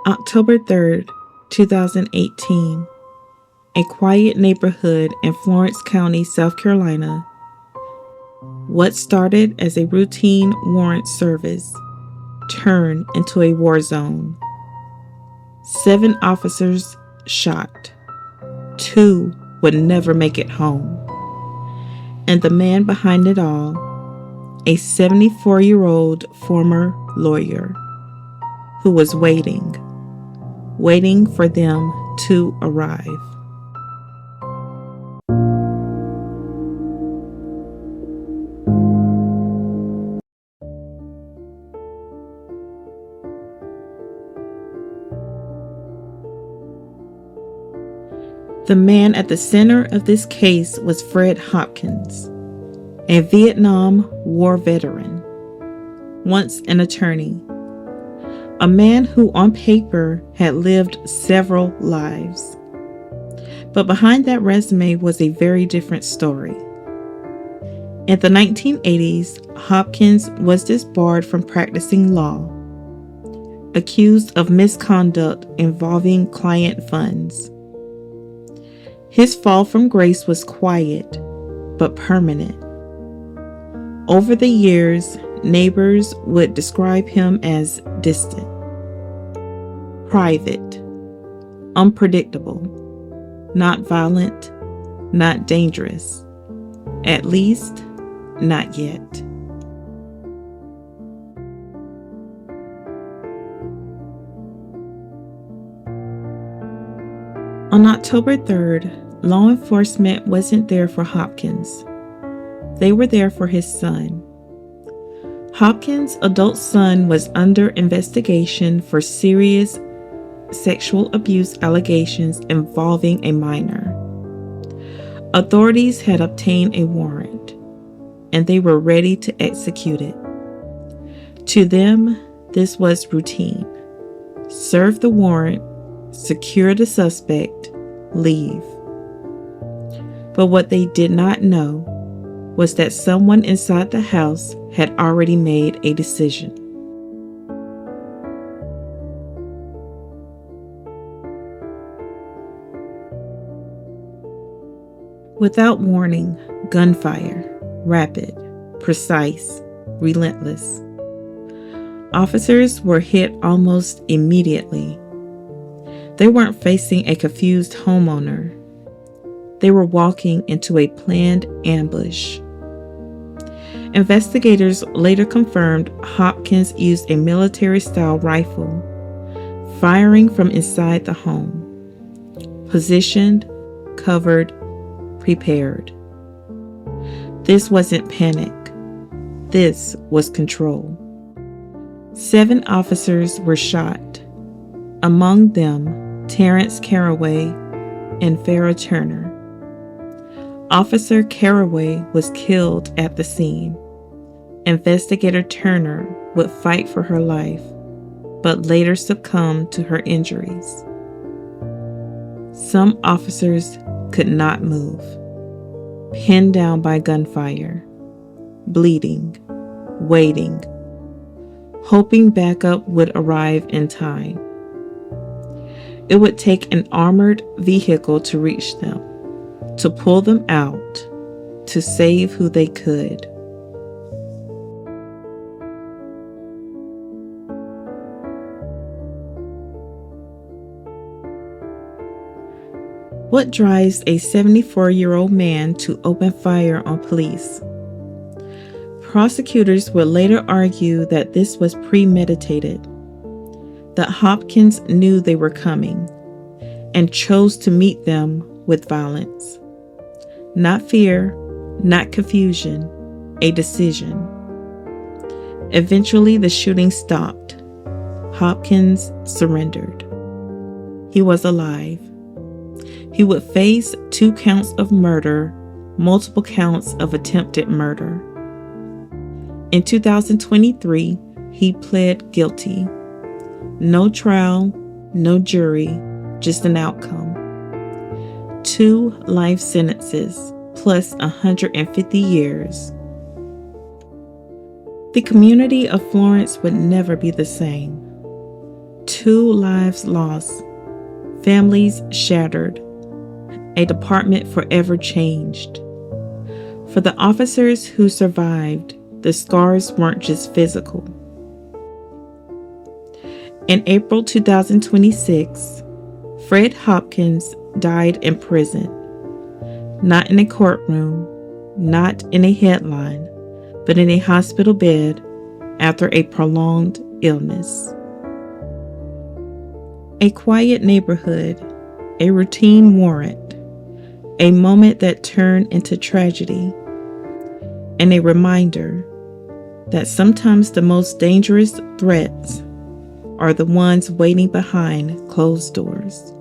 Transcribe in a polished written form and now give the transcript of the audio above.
October 3rd, 2018. A quiet neighborhood in Florence County, South Carolina. What started as a routine warrant service turned into a war zone. 7 officers shot. 2 would never make it home. And the man behind it all, a 74-year-old former lawyer who was waiting for them to arrive. The man at the center of this case was Fred Hopkins, a Vietnam War veteran, once an attorney, a man who on paper had lived several lives. But behind that resume was a very different story. In the 1980s, Hopkins was disbarred from practicing law, accused of misconduct involving client funds. His fall from grace was quiet, but permanent. Over the years, neighbors would describe him as distant, private, unpredictable, not violent, not dangerous, at least not yet. On October 3rd, law enforcement wasn't there for Hopkins. They were there for his son. Hopkins' adult son was under investigation for serious sexual abuse allegations involving a minor. Authorities had obtained a warrant, and they were ready to execute it. To them, this was routine. Serve the warrant, secure the suspect, leave. But what they did not know was that someone inside the house had already made a decision. Without warning, gunfire, rapid, precise, relentless. Officers were hit almost immediately. They weren't facing a confused homeowner. They were walking into a planned ambush. Investigators later confirmed Hopkins used a military-style rifle, firing from inside the home. Positioned, covered, prepared. This wasn't panic. This was control. 7 officers were shot, among them Terrence Caraway and Farrah Turner. Officer Caraway was killed at the scene. Investigator Turner would fight for her life, but later succumbed to her injuries. Some officers could not move, pinned down by gunfire, bleeding, waiting, hoping backup would arrive in time. It would take an armored vehicle to reach them, to pull them out, to save who they could. What drives a 74-year-old man to open fire on police? Prosecutors would later argue that this was premeditated, that Hopkins knew they were coming and chose to meet them with violence. Not fear, not confusion, a decision. Eventually, the shooting stopped. Hopkins surrendered. He was alive. He would face 2 counts of murder, multiple counts of attempted murder. In 2023, he pled guilty. No trial, no jury, just an outcome. 2 life sentences, plus 150 years. The community of Florence would never be the same. 2 lives lost, families shattered, a department forever changed. For the officers who survived, the scars weren't just physical. In April 2026, Fred Hopkins died in prison. Not in a courtroom, not in a headline, but in a hospital bed after a prolonged illness. A quiet neighborhood, a routine warrant, a moment that turned into tragedy, and a reminder that sometimes the most dangerous threats are the ones waiting behind closed doors.